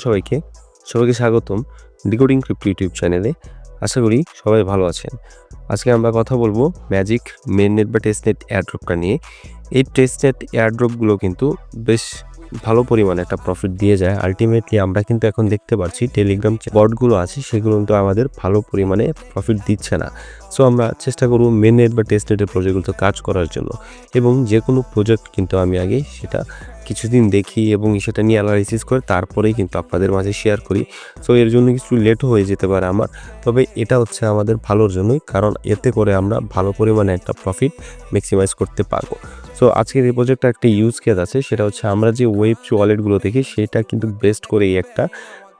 সবাইকে সবাইকে স্বাগতম ডিকোডিং ক্রিপ্টো ইউটিউব চ্যানেলে। আশা করি সবাই ভালো আছেন। আজকে আমরা কথা বলবো ম্যাজিক মেইননেট বা টেস্টনেট এয়ারড্রপটা নিয়ে। এই টেস্টনেট এয়ারড্রপগুলো কিন্তু বেশ ভালো পরিমাণে একটা প্রফিট দিয়ে যায়। আলটিমেটলি আমরা কিন্তু এখন দেখতে পাচ্ছি টেলিগ্রাম বটগুলো আছে সেগুলো কিন্তু আমাদের ভালো পরিমাণে প্রফিট দিচ্ছে না। সো আমরা চেষ্টা করবো মেইননেট বা টেস্টনেটের প্রজেক্টগুলোতে কাজ করার জন্য, এবং যে কোনো প্রজেক্ট কিন্তু আমি আগে সেটা কিছুদিন দেখি এবং সেটা নিয়ে অ্যানালাইসিস করে তারপরেই কিন্তু আপনাদের মাঝে শেয়ার করি। সো এর জন্য কিছু লেটও হয়ে যেতে পারে আমার, তবে এটা হচ্ছে আমাদের ভালোর জন্যই, কারণ এতে করে আমরা ভালো পরিমাণে একটা প্রফিট ম্যাক্সিমাইজ করতে পারবো। সো আজকের এই প্রজেক্টটা একটা ইউজ কেস আছে, সেটা হচ্ছে আমরা যে ওয়েব ওয়ালেটগুলো দেখি সেটা কিন্তু বেস্ট করে এই একটা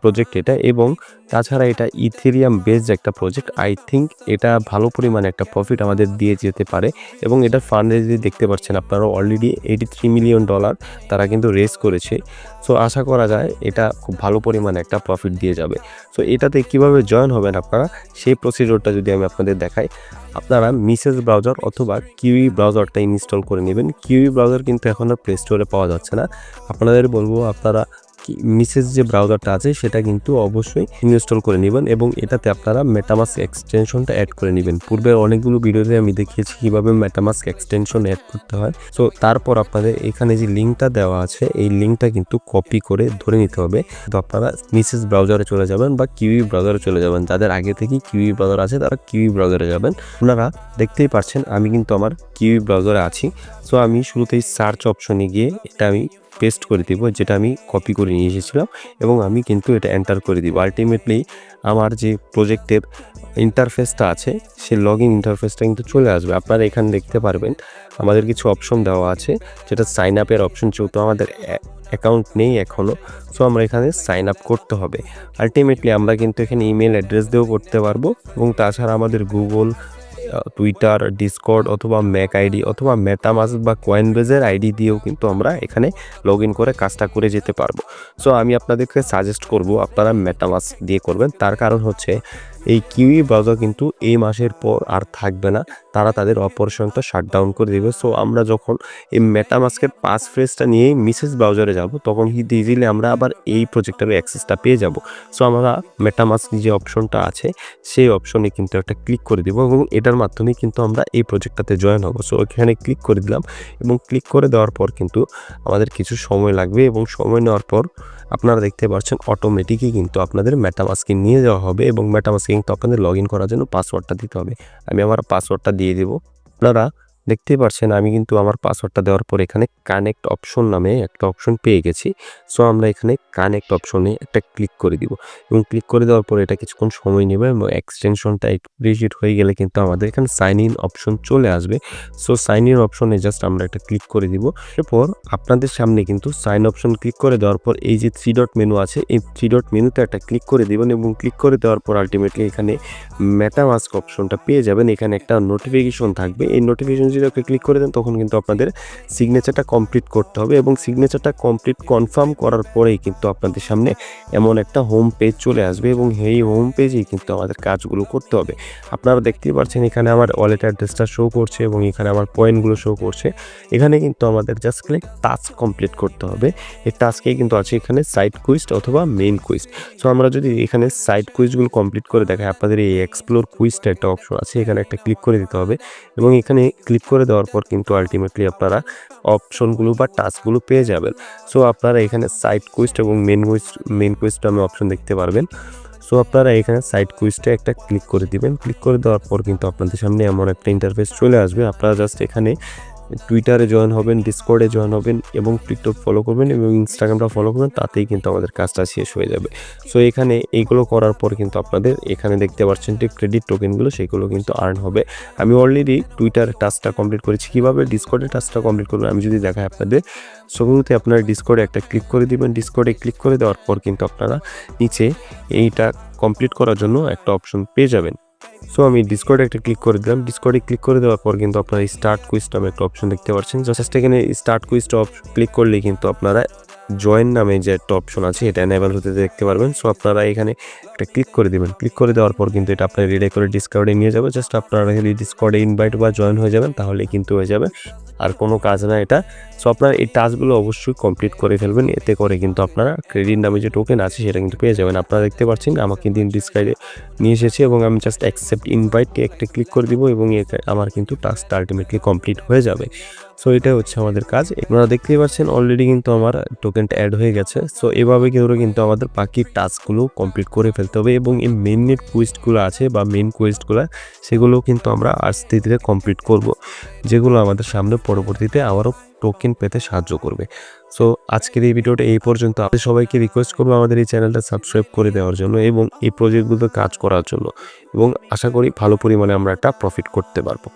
প্রজেক্ট এটা, এবং তাছাড়া এটা ইথেরিয়াম বেসড একটা প্রজেক্ট। আই থিঙ্ক এটা ভালো পরিমাণে একটা প্রফিট আমাদের দিয়ে যেতে পারে, এবং এটার ফান্ড রেজ দেখতে পাচ্ছেন আপনারা অলরেডি $83 মিলিয়ন তারা কিন্তু রেজ করেছে। সো আশা করা যায় এটা খুব ভালো পরিমাণে একটা প্রফিট দিয়ে যাবে। সো এটাতে কিভাবে জয়েন হবেন আপনারা, সেই প্রসিডিওরটা যদি আমি আপনাদের দেখাই, আপনারা মিসেস ব্রাউজার অথবা কিউই ব্রাউজারটা ইনস্টল করে নেবেন। কিউই ব্রাউজার কিন্তু এখন আর প্লে স্টোরে পাওয়া যাচ্ছে না। আপনাদের বলবো আপনারা মিসেস যে ব্রাউজারটা আছে সেটা কিন্তু অবশ্যই ইনস্টল করে নেবেন, এবং এটাতে আপনারা মেটামাস্ক এক্সটেনশনটা অ্যাড করে নেবেন। পূর্বে অনেকগুলো ভিডিওতে আমি দেখিয়েছি কীভাবে মেটামাস্ক এক্সটেনশন অ্যাড করতে হয়। সো তারপর আপনাদের এখানে যে লিঙ্কটা দেওয়া আছে এই লিঙ্কটা কিন্তু কপি করে ধরে নিতে হবে। তো আপনারা মিসেস ব্রাউজারে চলে যাবেন বা কিউই ব্রাউজারে চলে যাবেন। যাদের আগে থেকেই কিউই ব্রাউজার আছে তারা কিউই ব্রাউজারে যাবেন। আপনারা দেখতেই পাচ্ছেন আমি কিন্তু আমার কিউই ব্রাউজারে আছি। সো আমি শুরুতেই সার্চ অপশনে গিয়ে এটা আমি পেস্ট করে দিব, যেটা আমি কপি করে নিয়ে এসেছিলাম, এবং আমি কিন্তু এটা এন্টার করে দিব। আলটিমেটলি আমার যে প্রজেক্টের ইন্টারফেসটা আছে সে লগ ইন ইন্টারফেসটা কিন্তু চলে আসবে। আপনারা এখানে দেখতে পারবেন আমাদের কিছু অপশন দেওয়া আছে, যেটা সাইন আপের অপশন। যেহেতু আমাদের অ্যাকাউন্ট নেই এখনও, সো আমরা এখানে সাইন আপ করতে হবে। আলটিমেটলি আমরা কিন্তু এখানে ইমেল অ্যাড্রেস দিয়েও করতে পারবো, এবং তাছাড়া আমাদের গুগল, টুইটার, ডিসকর্ড অথবা ম্যাক আইডি অথবা মেটামাস্ক বা কয়েনবেজের আইডি দিয়েও কিন্তু আমরা এখানে লগ ইন করে কাজটা করে যেতে পারবো। সো আমি আপনাদেরকে সাজেস্ট করব আপনারা মেটামাস্ক দিয়ে করবেন। তার কারণ হচ্ছে এই কিউই ব্রাউজার কিন্তু এই মাসের পর আর থাকবে না, তারা তাদের অপারেশনটা শাটডাউন করে দেবে। সো আমরা যখন এই মেটামাস্কের পাস ফ্রেজটা নিয়েই মিসেস ব্রাউজারে যাব, তখন কিন্তু ইজিলি আমরা আবার এই প্রজেক্টের অ্যাক্সেসটা পেয়ে যাব। সো আমরা মেটামাস্ক যে অপশনটা আছে সেই অপশনে কিন্তু একটা ক্লিক করে দেবো, এবং এটার মাধ্যমে কিন্তু আমরা এই প্রজেক্টটাতে জয়েন হব। সো এখানে ক্লিক করে দিলাম, এবং ক্লিক করে দেওয়ার পর কিন্তু আমাদের কিছু সময় লাগবে, এবং সময় নেওয়ার পর আপনারা দেখতে পাচ্ছেন অটোমেটিকই কিন্তু আপনাদের মেটামাস্কে নিয়ে যাওয়া হবে, এবং মেটামাস্কে কিন্তু আপনাদের লগ ইন করার জন্য পাসওয়ার্ডটা দিতে হবে। আমি আমার পাসওয়ার্ডটা দিয়ে দেবো। আপনারা দেখতেই পাচ্ছেন আমি কিন্তু আমার পাসওয়ার্ডটা দেওয়ার পর এখানে কানেক্ট অপশন নামে একটা অপশন পেয়ে গেছি। সো আমরা এখানে কানেক্ট অপশনে একটা ক্লিক করে দিব, এবং ক্লিক করে দেওয়ার পর এটা কিছুক্ষণ সময় নেবে, এবং এক্সটেনশনটা এক্সপিরিয়েট হয়ে গেলে কিন্তু আমাদের এখানে সাইন ইন অপশন চলে আসবে। সো সাইন ইন অপশনে জাস্ট আমরা একটা ক্লিক করে দিব। এরপর আপনাদের সামনে কিন্তু সাইন অপশন ক্লিক করে দেওয়ার পর এই যে 3 ডট মেনু আছে এই 3 ডট মেনুতে একটা ক্লিক করে দিবেন, এবং ক্লিক করে দেওয়ার পর আলটিমেটলি এখানে মেটামাস্ক অপশনটা পেয়ে যাবেন। এখানে একটা নোটিফিকেশন থাকবে, এই নোটিফিকেশন যদি আপনি ক্লিক করে দেন তখন কিন্তু আপনাদের সিগনেচারটা কমপ্লিট করতে হবে, এবং সিগনেচারটা কমপ্লিট কনফার্ম করার পরেই কিন্তু আপনাদের সামনে এমন একটা হোম পেজ চলে আসবে, এবং এই হোম পেজেই কিন্তু আমাদের কাজগুলো করতে হবে। আপনারা দেখতেই পাচ্ছেন এখানে আমার ওয়ালেট অ্যাড্রেসটা শো করছে, এবং এখানে আমার পয়েন্টগুলো শো করছে। এখানে কিন্তু আমাদের জাস্ট খালি টাস্ক কমপ্লিট করতে হবে। এই টাস্কেই কিন্তু আছে এখানে সাইড কুইজ অথবা মেইন কুইজ। সো আমরা যদি এখানে সাইড কুইজগুলো কমপ্লিট করে দেখাই, আপনাদের এই এক্সপ্লোর কুইজটা একটা অপশন আছে, এখানে একটা ক্লিক করে দিতে হবে, এবং এখানে ক্লিক করে দেওয়ার পর কিন্তু আলটিমেটলি আপনারা অপশনগুলো বা টাস্কগুলো পেয়ে যাবেন। সো আপনারা এখানে সাইড কুইজ এবং মেইন কুইজ নামে অপশন দেখতে পারবেন। সো আপনারা এখানে সাইড কুইজটা একটা ক্লিক করে দিবেন। ক্লিক করে দেওয়ার পর কিন্তু আপনাদের সামনে এমন একটা ইন্টারফেস চলে আসবে। আপনারা জাস্ট এখানে টুইটারে জয়েন হবেন, ডিসকর্ডে জয়েন হবেন, এবং টিকটক ফলো করবেন, এবং ইনস্টাগ্রামটা ফলো করবেন, তাতেই কিন্তু আমাদের কাজটা শেষ হয়ে যাবে। সো এখানে এইগুলো করার পর কিন্তু আপনাদের এখানে দেখতে পাচ্ছেন যে ক্রেডিট টোকেনগুলো সেগুলো কিন্তু আর্ন হবে। আমি অলরেডি টুইটার টাস্কটা কমপ্লিট করেছি। কীভাবে ডিসকর্ডের টাস্কটা কমপ্লিট করবেন আমি যদি দেখাই আপনাদের, শুরুতে আপনারা ডিসকর্ডে একটা ক্লিক করে দিবেন। ডিসকর্ডে ক্লিক করে দেওয়ার পর কিন্তু আপনারা নিচে এইটা কমপ্লিট করার জন্য একটা অপশন পেয়ে যাবেন। সো আমি ডিসকর্ডে একটা ক্লিক করে দিলাম। ডিসকর্ডে ক্লিক করে দেওয়ার পর কিন্তু আপনারা স্টার্ট কুইজ নামে একটা অপশন দেখতে পাচ্ছেন। জাস্ট এখানে স্টার্ট কুইজটা ক্লিক করলেই কিন্তু আপনারা জয়েন নামে যে একটা অপশন আছে এটা এনেবল হতে দেখতে পারবেন। সো আপনারা এখানে একটা ক্লিক করে দিবেন। ক্লিক করে দেওয়ার পর কিন্তু এটা আপনার রিডাইরেক্ট করে ডিসকর্ডে নিয়ে যাবে। জাস্ট আপনারা ডিসকর্ডে ইনভাইট বা জয়েন হয়ে যাবেন, তাহলে কিন্তু হয়ে যাবে। আর কোনো কাজ না এটা। সো আপনারা এই টাস্কগুলো অবশ্যই কমপ্লিট করে ফেলবেন, এতে করে কিন্তু আপনারা ক্রেডিট নামে যে টোকেন আছে সেটা কিন্তু পেয়ে যাবেন। আপনারা দেখতে পাচ্ছেন আমাকে কিন্তু ইনডিসক্রাইবে নিয়ে এসেছে এবং আমি জাস্ট অ্যাকসেপ্ট ইনভাইটকে একটা ক্লিক করে দিব এবং আমার কিন্তু টাস্কটা আলটিমেটলি কমপ্লিট হয়ে যাবে। সো এটাই হচ্ছে আমাদের কাজ। আপনারা দেখতেই পাচ্ছেন অলরেডি কিন্তু আমার টোকেনটা অ্যাড হয়ে গেছে। সো এভাবে কিন্তু আমাদের বাকি টাস্কগুলো কমপ্লিট করে ফেলতে হবে এবং এই মেইন কুইস্টগুলো আছে বা মেইন কুইস্টগুলো সেগুলো কিন্তু আমরা আস্তে ধীরে কমপ্লিট করব, যেগুলো আমাদের সামনে পরবর্তীতে আবারও টোকেন পেতে সাহায্য করবে। সো আজকের এই ভিডিওটা এই পর্যন্ত। আপনাদের সবাইকে রিকোয়েস্ট করবো আমাদের এই চ্যানেলটা সাবস্ক্রাইব করে দেওয়ার জন্য এবং এই প্রজেক্টগুলোতে কাজ করার জন্য, এবং আশা করি ভালো পরিমাণে আমরা একটা প্রফিট করতে পারবো।